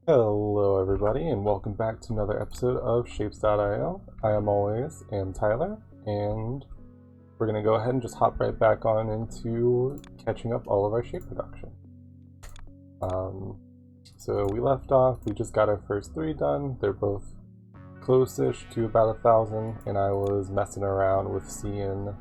Hello everybody and welcome back to another episode of Shapes.io. I am Tyler, and we're going to go ahead and just hop right back on into catching up all of our shape production. So we left off, we just got our first 3 done. They're both close-ish to about 1,000, and I was messing around with seeing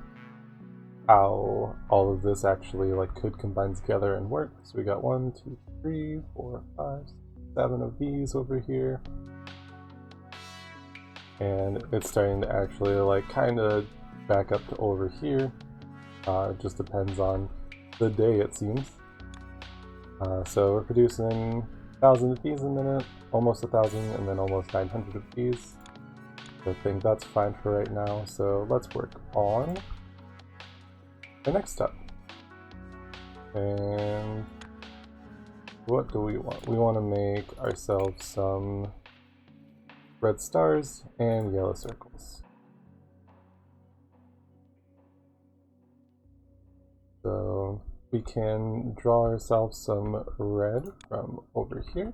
how all of this actually could combine together and work. So we got 1, 2, 3, 4, 5, 7 of these over here, and it's starting to actually kind of back up to over here. It just depends on the day, it seems. So we're producing 1,000 of these a minute, almost 1,000, and then almost 900 of these. So I think that's fine for right now. So let's work on the next step. And what do we want? We want to make ourselves some red stars and yellow circles. So we can draw ourselves some red from over here.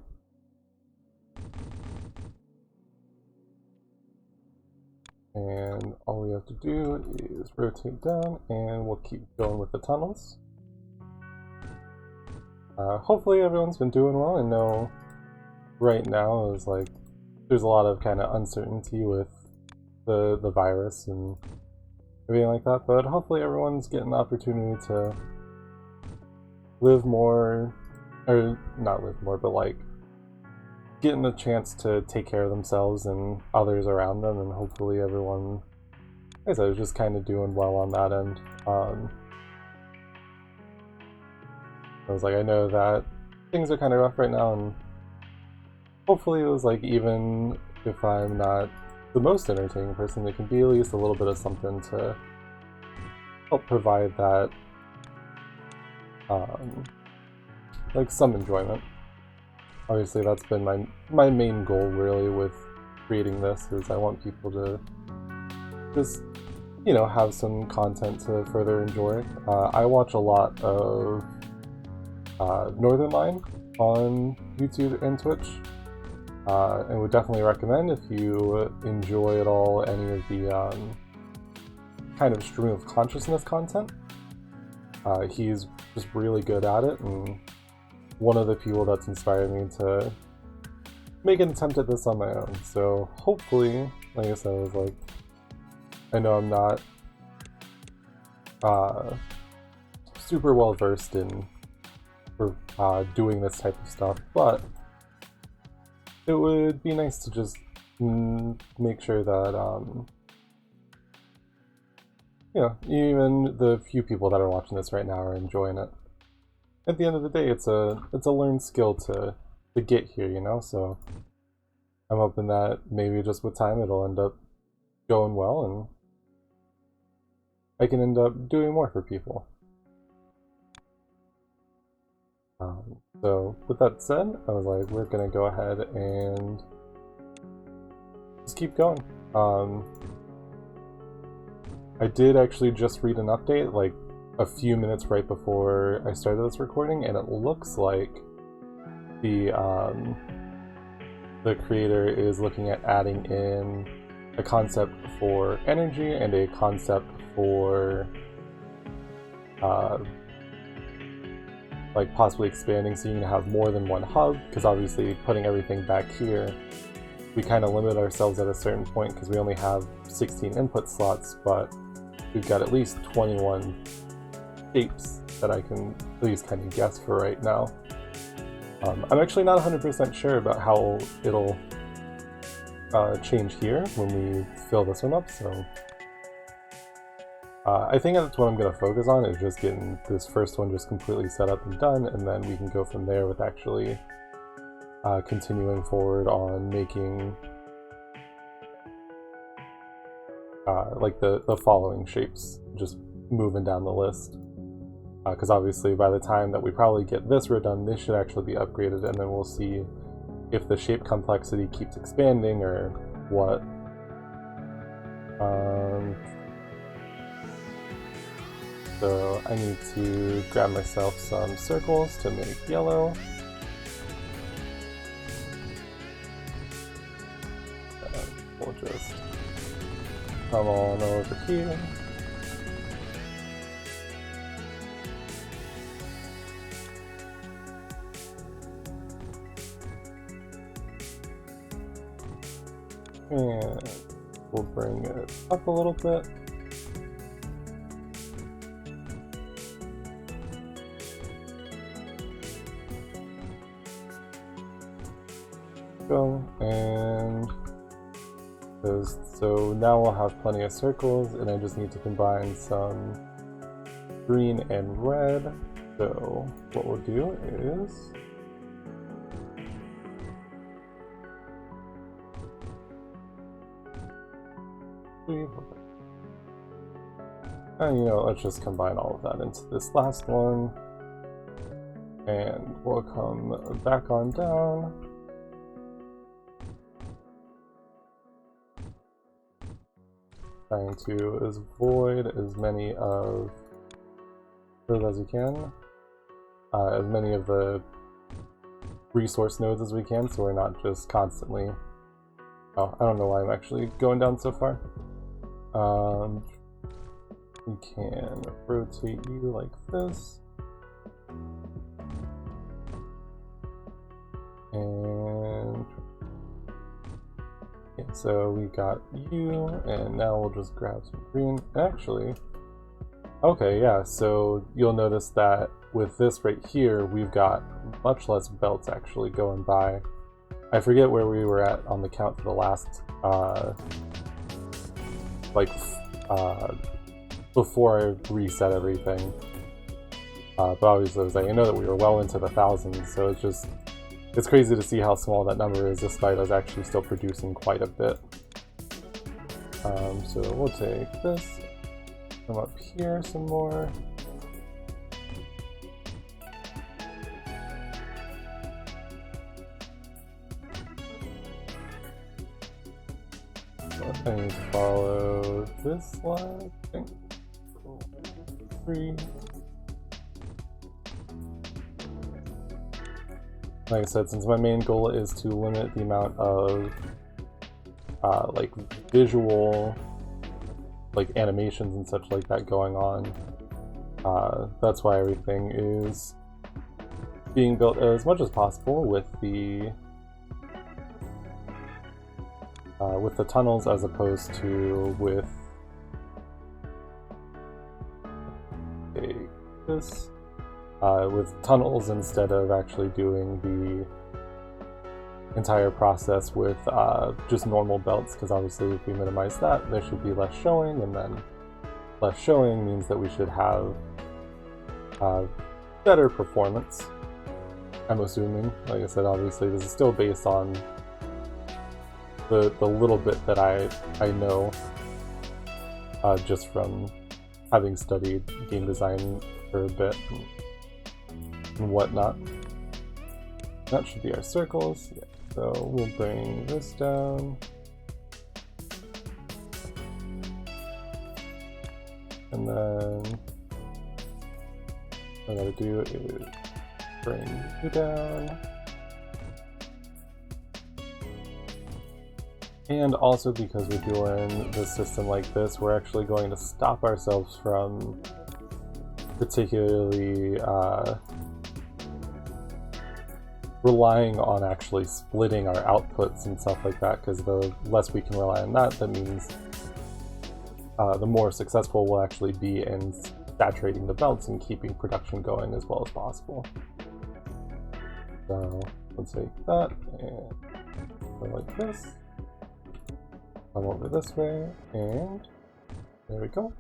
And all we have to do is rotate down, and we'll keep going with the tunnels. Hopefully everyone's been doing well. I know right now is there's a lot of kind of uncertainty with the virus and everything like that, but hopefully everyone's getting the opportunity to live more, or not live more, but getting a chance to take care of themselves and others around them, and hopefully everyone, like I said, is just kind of doing well on that end. I know that things are kind of rough right now, and hopefully it was even if I'm not the most entertaining person, it can be at least a little bit of something to help provide that, some enjoyment. Obviously that's been my main goal really with creating this, is I want people to just, have some content to further enjoy. I watch a lot of Northernlion on YouTube and Twitch, and would definitely recommend, if you enjoy at all any of the kind of stream of consciousness content. He's just really good at it, and one of the people that's inspired me to make an attempt at this on my own. So hopefully, like I said, I know I'm not super well versed in doing this type of stuff, but it would be nice to just make sure that even the few people that are watching this right now are enjoying it. At the end of the day, it's a learned skill to get here, so I'm hoping that maybe just with time it'll end up going well, and I can end up doing more for people. So with that said, I was we're gonna go ahead and just keep going. I did actually just read an update a few minutes right before I started this recording, and it looks like the creator is looking at adding in a concept for energy and a concept for possibly expanding, so you can have more than one hub, because obviously putting everything back here, we kind of limit ourselves at a certain point because we only have 16 input slots, but we've got at least 21 shapes that I can at least kind of guess for right now. I'm actually not 100% sure about how it'll change here when we fill this one up, so I think that's what I'm going to focus on, is just getting this first one just completely set up and done, and then we can go from there with actually continuing forward on making the following shapes, just moving down the list. Because obviously by the time that we probably get this row done, this should actually be upgraded, and then we'll see if the shape complexity keeps expanding or what. So I need to grab myself some circles to make yellow. we'll just come on over here. And we'll bring it up a little bit. Go, and so now we'll have plenty of circles, and I just need to combine some green and red. So what we'll do is and let's just combine all of that into this last one, and we'll come back on down. Trying to avoid as many of those as we can, as many of the resource nodes as we can, so we're not just constantly. Oh, I don't know why I'm actually going down so far. We can rotate you like this. And yeah, so we got you, and now we'll just grab some green. Actually, okay, yeah, so you'll notice that with this right here, we've got much less belts actually going by. I forget where we were at on the count for the last, before I reset everything. But obviously, I was like, I know that we were well into the thousands, so it's crazy to see how small that number is, despite us actually still producing quite a bit. So we'll take this, come up here some more. I need to follow this line, I think. 3. Like I said, since my main goal is to limit the amount of visual animations and such like that going on, that's why everything is being built as much as possible with the tunnels, as opposed to with this. With tunnels instead of actually doing the entire process with just normal belts, because obviously if we minimize that, there should be less showing, and then less showing means that we should have better performance, I'm assuming. Like I said, obviously this is still based on the little bit that I know just from having studied game design for a bit and whatnot. That should be our circles. Yeah. So we'll bring this down. And then what I gotta do is bring you down. And also, because we're doing this system like this, we're actually going to stop ourselves from particularly relying on actually splitting our outputs and stuff like that, because the less we can rely on that, that means the more successful we'll actually be in saturating the belts and keeping production going as well as possible. So let's take that and go like this. Come over this way, and there we go.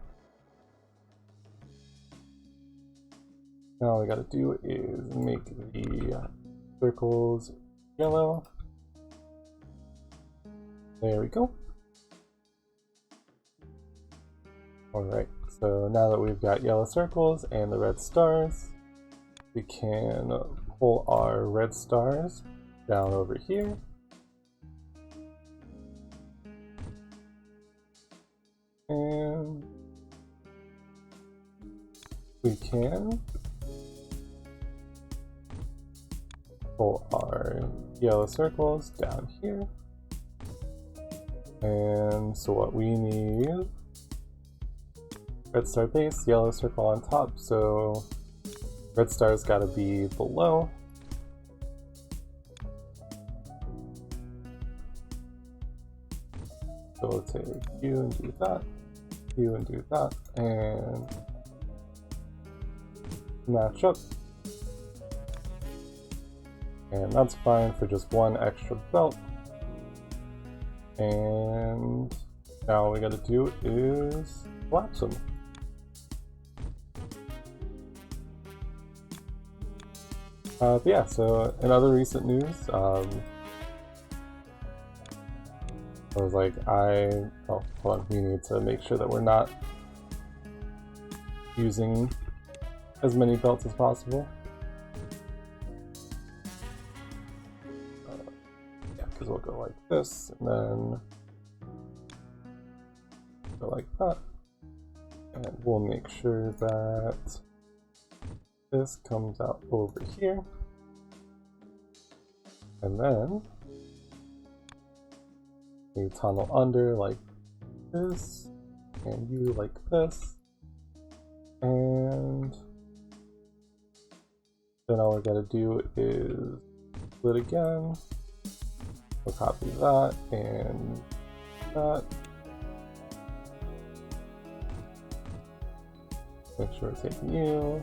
Now all we gotta do is make the circles yellow. There we go. Alright, so now that we've got yellow circles and the red stars, we can pull our red stars down over here. And we can pull our yellow circles down here. And so what we need, red star base, yellow circle on top, so red star's gotta be below. So we'll take Q and do that, Q and do that, and match up. And that's fine for just one extra belt. And now all we gotta do is collapse them. But yeah, so in other recent news, I was like, oh, hold on, we need to make sure that we're not using as many belts as possible. Yeah, because we'll go like this, and then go like that. And we'll make sure that this comes out over here. And then we tunnel under like this, and you like this. And then all we gotta do is split again. We'll copy that and that. Make sure we're taking you.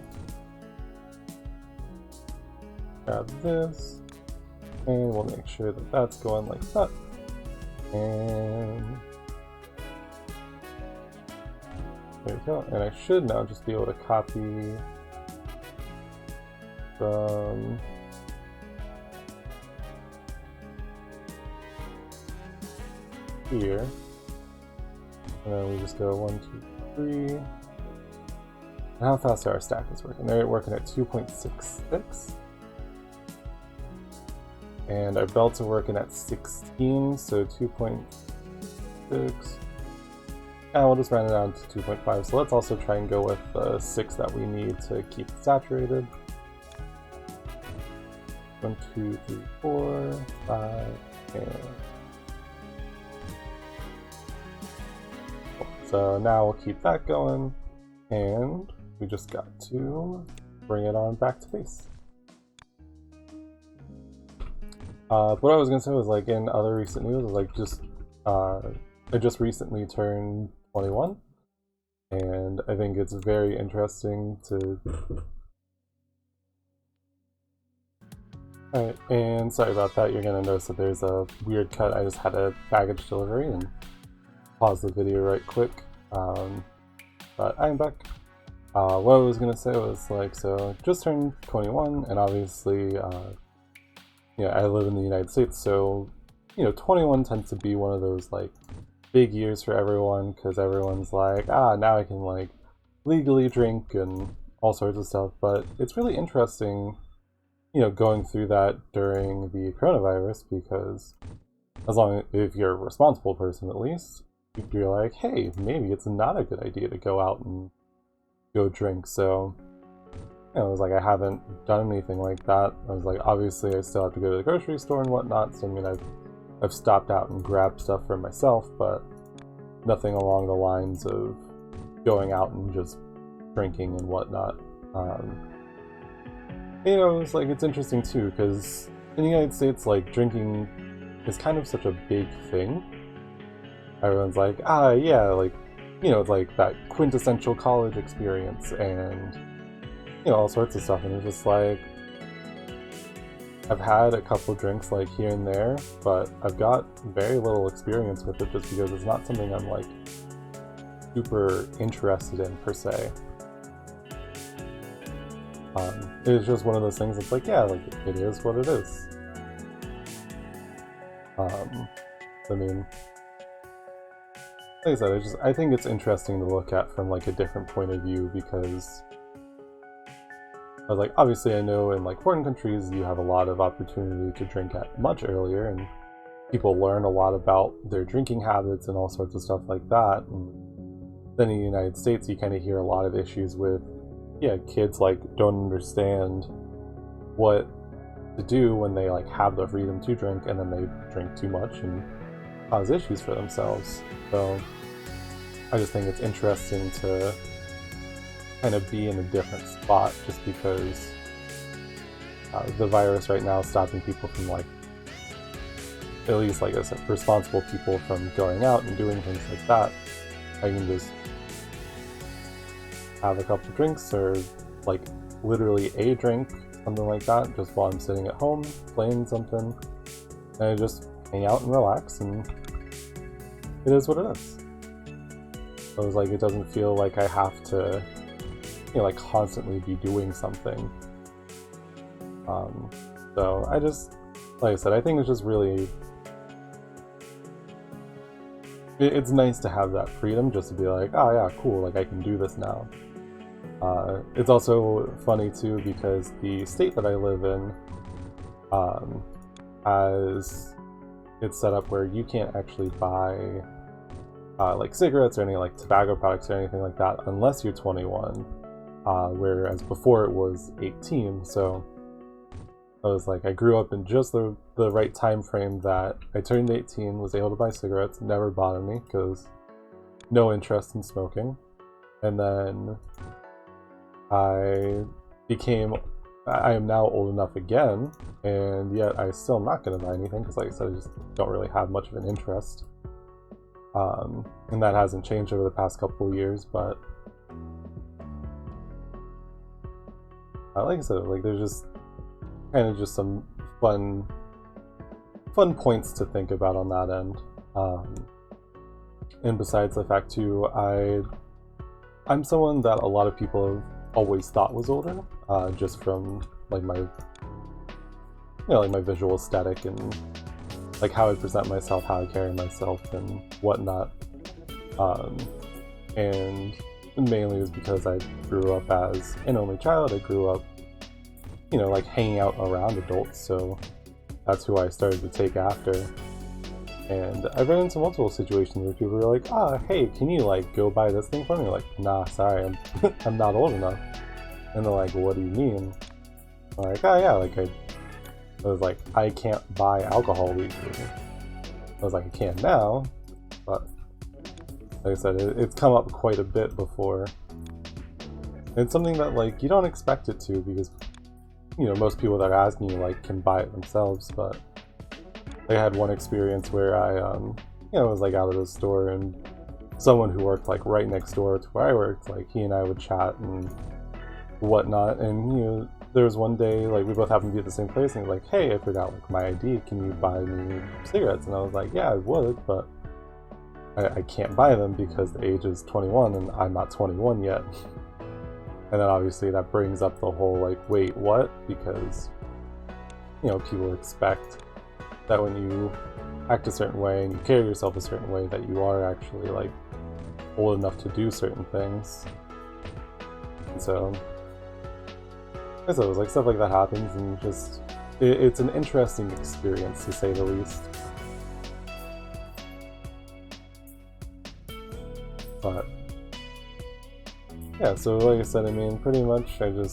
Grab this. And we'll make sure that that's going like that. And there we go. And I should now just be able to copy from here. And then we just go 1, 2, 3. And how fast are our stack is working? They're working at 2.66. And our belts are working at 16, so 2.6. And we'll just round it down to 2.5. So let's also try and go with the 6 that we need to keep it saturated. 1, 2, 3, 4, 5, and so now we'll keep that going, and we just got to bring it on back to base. What I was gonna say was, like, in other recent news, like, I just recently turned 21, and I think it's very interesting to. Alright, and sorry about that, you're gonna notice that there's a weird cut. I just had a baggage delivery and pause the video right quick. But I'm back. What I was gonna say was, like, so just turned 21, and obviously, I live in the United States, so 21 tends to be one of those like big years for everyone, because everyone's like, now I can like legally drink and all sorts of stuff. But it's really interesting, going through that during the coronavirus, because if you're a responsible person, at least you're like, hey, maybe it's not a good idea to go out and go drink. So it was like I haven't done anything like that. I was like, obviously I still have to go to the grocery store and whatnot, so I mean I've stopped out and grabbed stuff for myself, but nothing along the lines of going out and just drinking and whatnot. It's like, it's interesting too, because in the United States, like, drinking is kind of such a big thing. Everyone's like, yeah, like, it's like that quintessential college experience, and all sorts of stuff. And it's just like, I've had a couple drinks like here and there, but I've got very little experience with it, just because it's not something I'm like super interested in per se. It's just one of those things that's like, yeah, like, it is what it is. I mean, like I said, I think it's interesting to look at from like a different point of view, because I was like, obviously I know in like foreign countries you have a lot of opportunity to drink at much earlier, and people learn a lot about their drinking habits and all sorts of stuff like that. And then in the United States you kind of hear a lot of issues with, kids like don't understand what to do when they like have the freedom to drink, and then they drink too much, and cause issues for themselves. So I just think it's interesting to kind of be in a different spot, just because the virus right now is stopping people from, like, at least, like I said, responsible people from going out and doing things like that. I can just have a couple drinks, or like literally a drink, something like that, just while I'm sitting at home playing something, and I just hang out and relax, and it is what it is. So it's like, it doesn't feel like I have to, like, constantly be doing something. So I just, like I said, I think it's just really, it's nice to have that freedom, just to be like, oh yeah, cool, like I can do this now. It's also funny too, because the state that I live in has it's set up where you can't actually buy like cigarettes or any like tobacco products or anything like that unless you're 21, whereas before it was 18. So I was like, I grew up in just the right time frame that I turned 18, was able to buy cigarettes, never bought any because no interest in smoking, and then I am now old enough again, and yet I still am not going to buy anything because, like I said, I just don't really have much of an interest. And that hasn't changed over the past couple of years, but like I said, like, there's just kind of just some fun points to think about on that end. And besides the fact too, I'm someone that a lot of people have always thought was older, just from like my, like my visual aesthetic and like how I present myself, how I carry myself, and whatnot. And mainly is because I grew up as an only child. I grew up, like hanging out around adults, so that's who I started to take after. And I've run into multiple situations where people are like, hey, can you like go buy this thing for me? Like, nah, sorry, I'm not old enough. And they're like, what do you mean? I'm like, oh yeah, like I was like, I can't buy alcohol legally. I was like, I can now, but like I said, it's come up quite a bit before. And it's something that like you don't expect it to, because most people that are asking you like can buy it themselves. But I had one experience where I was like out of the store, and someone who worked like right next door to where I worked, like he and I would chat and whatnot, and there was one day like we both happened to be at the same place, and he was like, hey, I forgot like my ID, can you buy me cigarettes? And I was like, yeah, I would, but I can't buy them because the age is 21 and I'm not 21 yet. And then obviously that brings up the whole like, wait, what? Because people expect that when you act a certain way and you carry yourself a certain way, that you are actually like old enough to do certain things. And so it was like stuff like that happens, and just it's an interesting experience, to say the least. But yeah, so like I said, I mean, pretty much I'm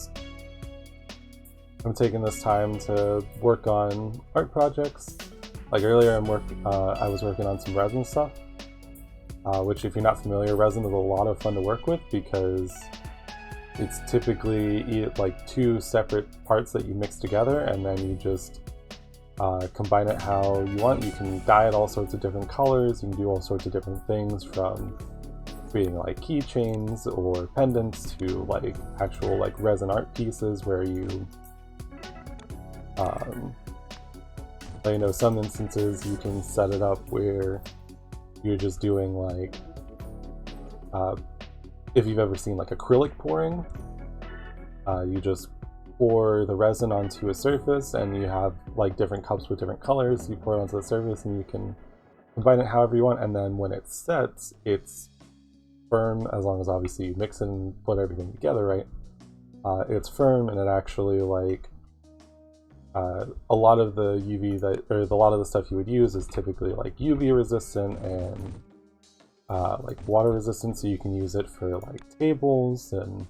taking this time to work on art projects. Like earlier, I was working on some resin stuff, which, if you're not familiar, resin is a lot of fun to work with, because it's typically like two separate parts that you mix together, and then you just combine it how you want. You can dye it all sorts of different colors, you can do all sorts of different things, from creating like keychains or pendants to like actual like resin art pieces, where you some instances you can set it up where you're just doing like if you've ever seen like acrylic pouring, you just pour the resin onto a surface, and you have like different cups with different colors. You pour it onto the surface, and you can combine it however you want, and then when it sets, it's firm, as long as obviously you mix it and put everything together right. It's firm, and it actually like a lot of the a lot of the stuff you would use is typically like UV resistant and like water resistant, so you can use it for like tables, and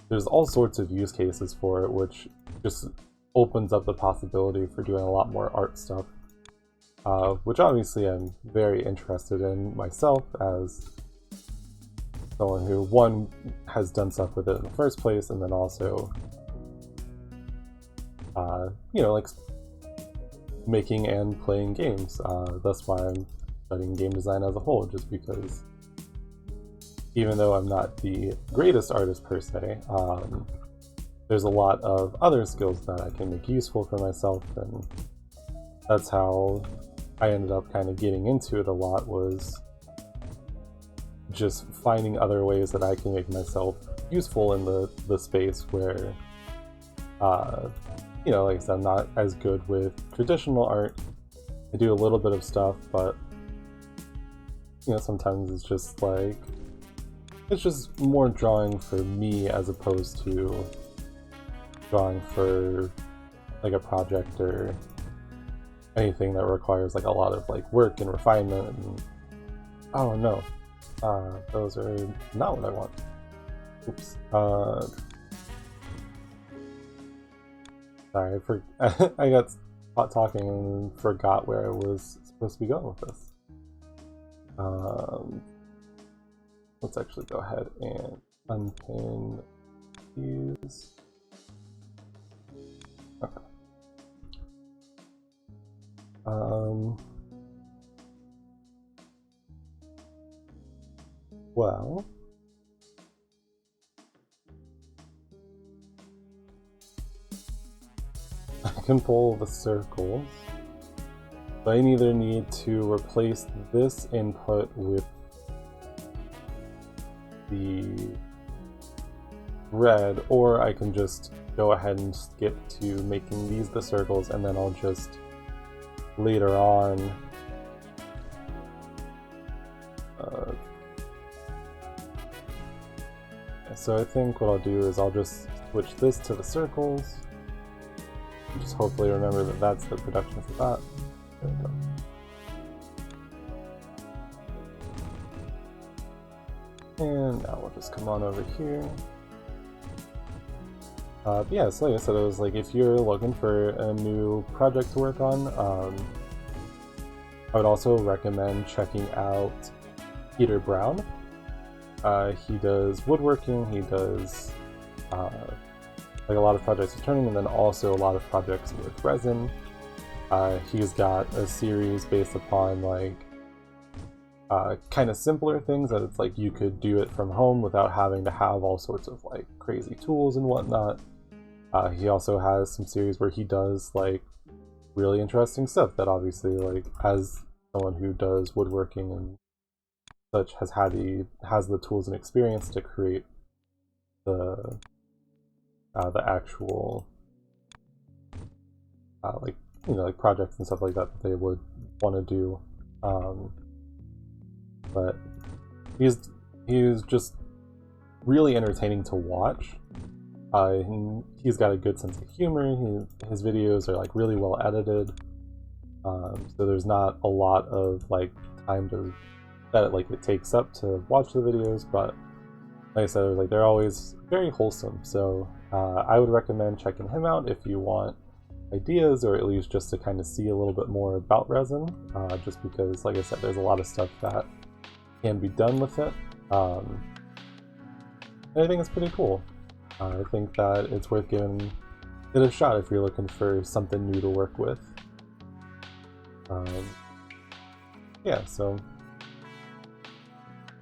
there's all sorts of use cases for it, which just opens up the possibility for doing a lot more art stuff. which obviously I'm very interested in myself as someone who, one, has done stuff with it in the first place, and then also, you know, like making and playing games. That's why I'm studying game design as a whole, just because even though I'm not the greatest artist per se, there's a lot of other skills that I can make useful for myself, and that's how I ended up kind of getting into it a lot, was just finding other ways that I can make myself useful in the space where, you know, like I said, I'm not as good with traditional art. I do a little bit of stuff, but, you know, sometimes it's just like, it's just more drawing for me as opposed to drawing for like a project or anything that requires like a lot of like work and refinement. And oh no, those are not what I want. Oops. Sorry, I got caught talking and forgot where I was supposed to be going with this. Let's actually go ahead and unpin these. Okay. Well, I can pull the circles, but I either need to replace this input with the red, or I can just go ahead and skip to making these the circles, and then I'll just later on so I think what I'll do is I'll just switch this to the circles, just hopefully remember that that's the production for that. There we go. And now we'll just come on over here. But yeah, so like I said, it was like, if you're looking for a new project to work on, I would also recommend checking out Peter Brown. He does woodworking, he does like a lot of projects with turning, and then also a lot of projects with resin. He's got a series based upon like kind of simpler things that it's like you could do it from home without having to have all sorts of like crazy tools and whatnot. He also has some series where he does like really interesting stuff that obviously, like, as someone who does woodworking and such, has the tools and experience to create the actual like, you know, like projects and stuff like that they would want to do. But he's just really entertaining to watch. He's got a good sense of humor. His videos are like really well edited, so there's not a lot of like time that it takes up to watch the videos. But like I said, like, they're always very wholesome. So I would recommend checking him out if you want ideas, or at least just to kind of see a little bit more about resin. Just because, like I said, there's a lot of stuff that can be done with it. And I think it's pretty cool. I think that it's worth giving it a shot if you're looking for something new to work with. Yeah, so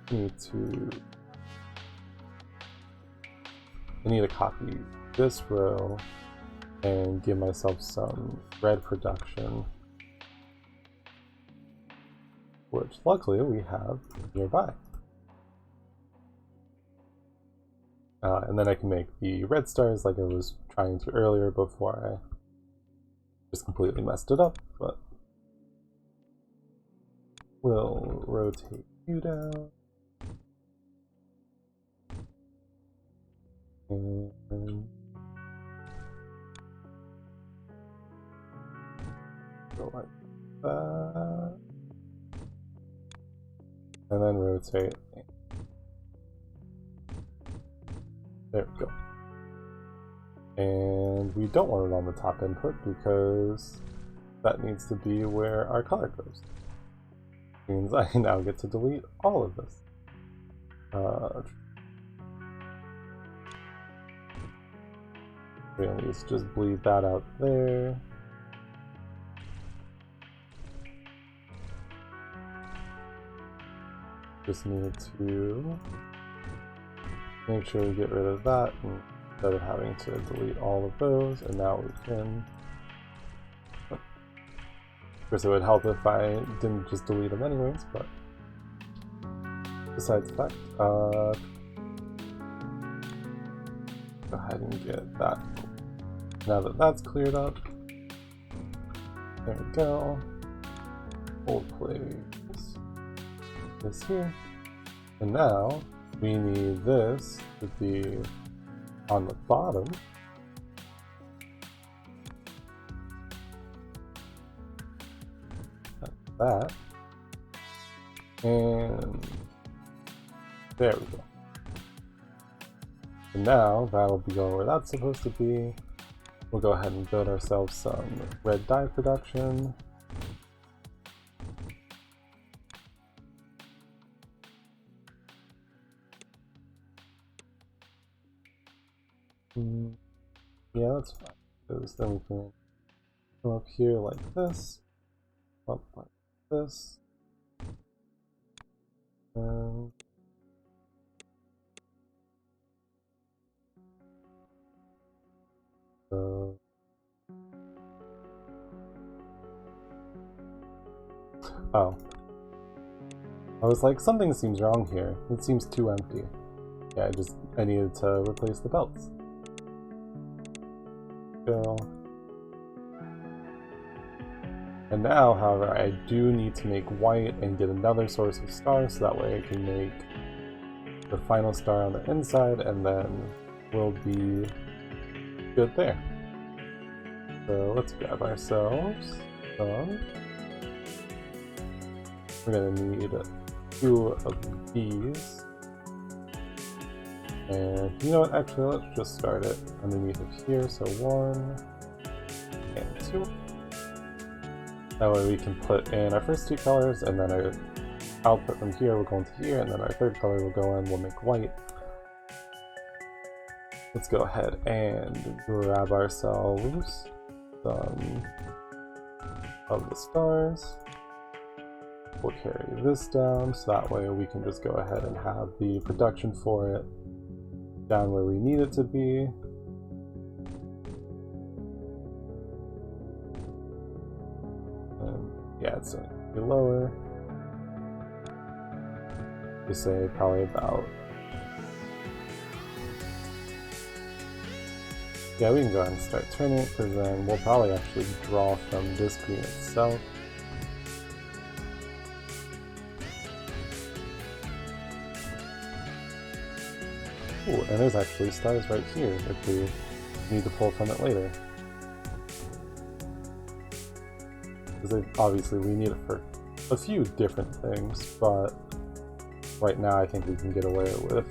I need to copy this row and give myself some red production, which luckily we have nearby. And then I can make the red stars like I was trying to earlier before I just completely messed it up, but we'll rotate you down. And go like that. And then rotate. There we go. And we don't want it on the top input because that needs to be where our color goes. Which means I now get to delete all of this. We at least just bleed that out there. Just need to make sure we get rid of that instead of having to delete all of those, and now we can. Of course, it would help if I didn't just delete them anyways, but besides the fact, go ahead and get that. Now that that's cleared up, there we go. We'll place this here, and now we need this to be on the bottom. Like that, and there we go. And now that'll be going where that's supposed to be. We'll go ahead and build ourselves some red dye production. Yeah, that's fine, because then we can come up here like this, up like this, and so oh, I was like, something seems wrong here. It seems too empty. Yeah, I needed to replace the belts. Go. And now, however, I do need to make white and get another source of stars, so that way I can make the final star on the inside, and then we'll be good there. So let's grab ourselves some. We're gonna need 2 of these. And you know what, actually let's just start it underneath of here, so 1 and 2. That way we can put in our first 2 colors, and then our output from here will go into here, and then our third color will go in, we'll make white. Let's go ahead and grab ourselves some of the stars. We'll carry this down, so that way we can just go ahead and have the production for it down where we need it to be. And yeah, it's a bit lower. Just say probably about. Yeah, we can go ahead and start turning it, because then we'll probably actually draw from this green itself. Ooh, and there's actually stars right here if we need to pull from it later. Because obviously we need it for a few different things, but right now I think we can get away with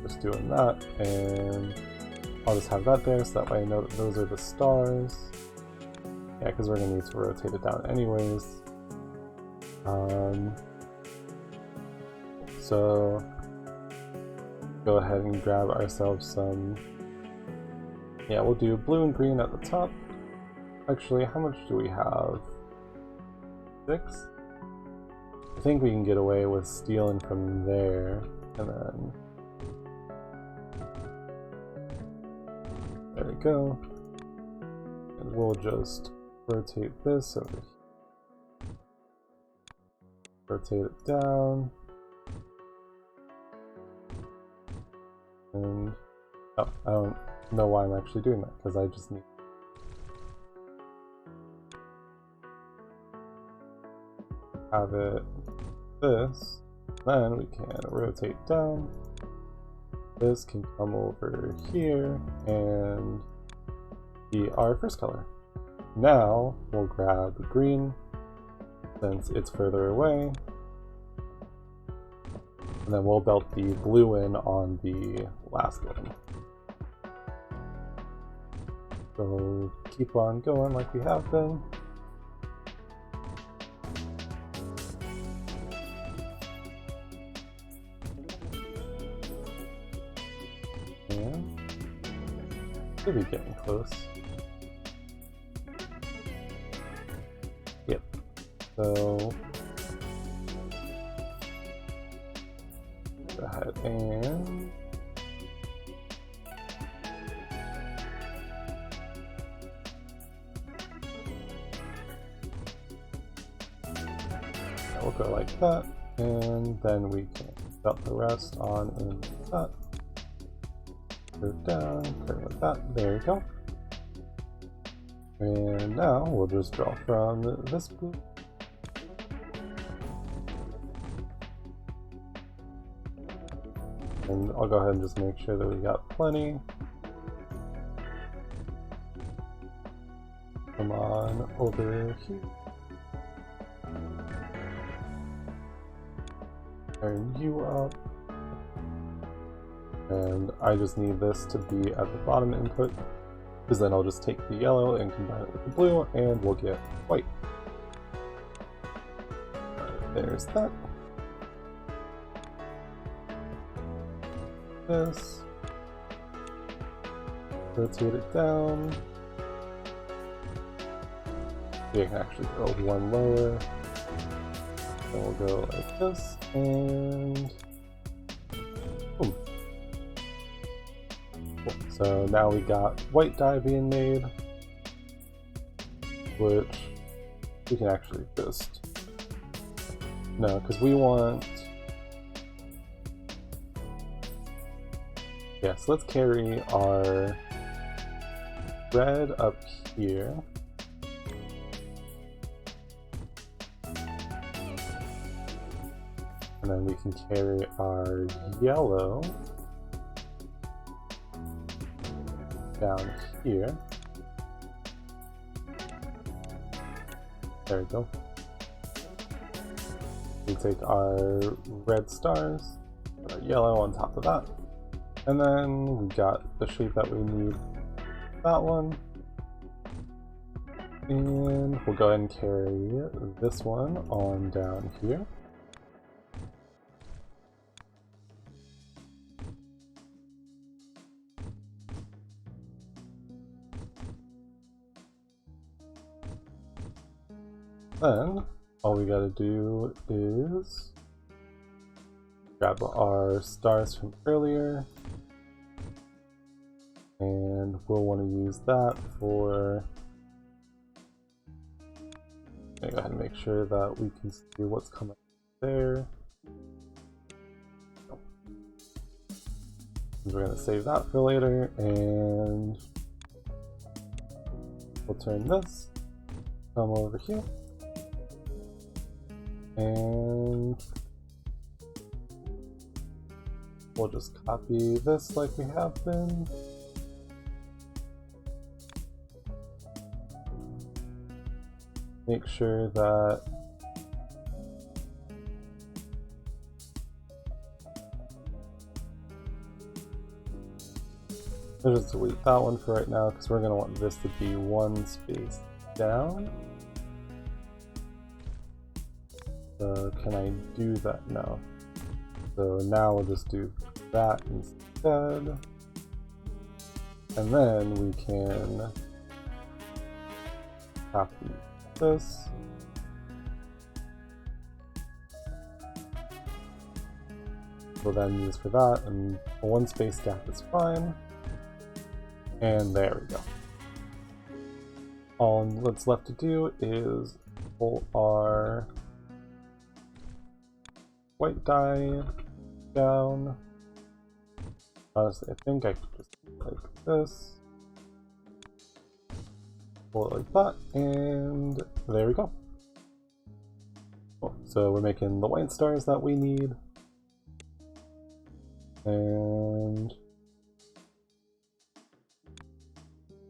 just doing that, and I'll just have that there so that way I know that those are the stars. Yeah, because we're going to need to rotate it down anyways. So go ahead and grab ourselves some. Yeah, we'll do blue and green at the top. Actually, how much do we have? 6? I think we can get away with stealing from there, and then there we go. And we'll just rotate this over here. Rotate it down. And oh, I don't know why I'm actually doing that, because I just need to have it this. Then we can rotate down. This can come over here and be our first color. Now we'll grab green, since it's further away. And then we'll belt the blue in on the last one. So keep on going like we have been. And should be getting close. Yep. So go ahead and we'll go like that, and then we can dump the rest on into that. Go down, carry like that. There we go. And now we'll just draw from this blue. And I'll go ahead and just make sure that we got plenty. Come on over here. Turn you up. And I just need this to be at the bottom input, because then I'll just take the yellow and combine it with the blue, and we'll get white. There's that. This. Rotate it down. You can actually go one lower. Then we'll go like this, and boom. Cool. So now we got white dye being made, which we can actually just, no, because we want, yeah, so let's carry our red up here. And then we can carry our yellow down here. There we go. We take our red stars, put our yellow on top of that. And then we got the shape that we need, that one. And we'll go ahead and carry this one on down here. Then all we gotta do is grab our stars from earlier, and we'll want to use that for, go ahead and make sure that we can see what's coming there. We're gonna save that for later, and we'll turn this, come over here. And we'll just copy this like we have been. Make sure that I'll just delete that one for right now, because we're going to want this to be one space down. So can I do that now? So now we'll just do that instead. And then we can copy this. We'll then use for that, and a one space gap is fine. And there we go. All that's left to do is pull our white dye down. Honestly, I think I could just do it like this. Pull it like that, and there we go. Cool. So we're making the white stars that we need. And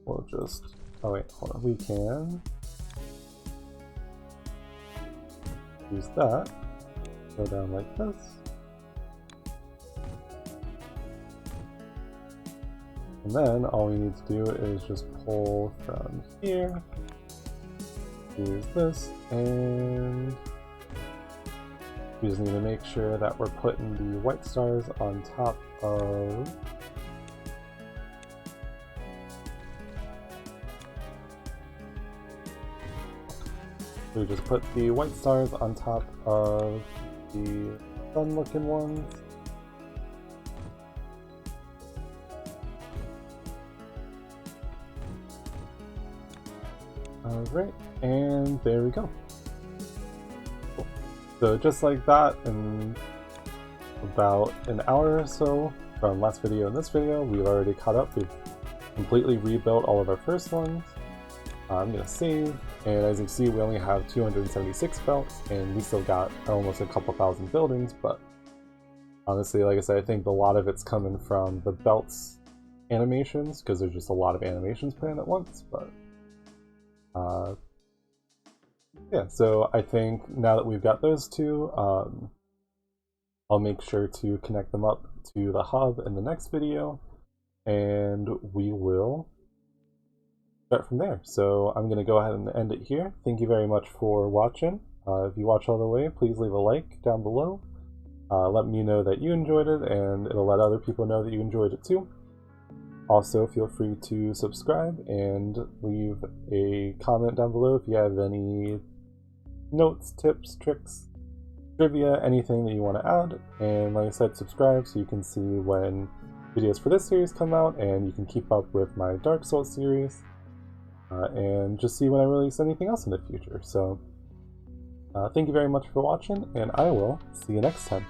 we'll just, oh wait, hold on, we can use that, go down like this, And then all we need to do is just pull from here, use this, and we just need to make sure that we're putting the white stars on top of we just put the white stars on top of the sun looking ones. Alright, and there we go. Cool. So just like that, in about an hour or so from last video and this video, we've already caught up. We've completely rebuilt all of our first ones. I'm gonna save, and as you can see, we only have 276 belts, and we still got almost a couple thousand buildings, but honestly, like I said, I think a lot of it's coming from the belts animations, because there's just a lot of animations planned at once, but yeah, so I think now that we've got those two, I'll make sure to connect them up to the hub in the next video, and we will start from there. So I'm going to go ahead and end it here. Thank you very much for watching. If you watch all the way, please leave a like down below. Let me know that you enjoyed it, and it'll let other people know that you enjoyed it too. Also, feel free to subscribe and leave a comment down below if you have any notes, tips, tricks, trivia, anything that you want to add. And like I said, subscribe so you can see when videos for this series come out, and you can keep up with my Dark Souls series, and just see when I release anything else in the future. So thank you very much for watching, and I will see you next time.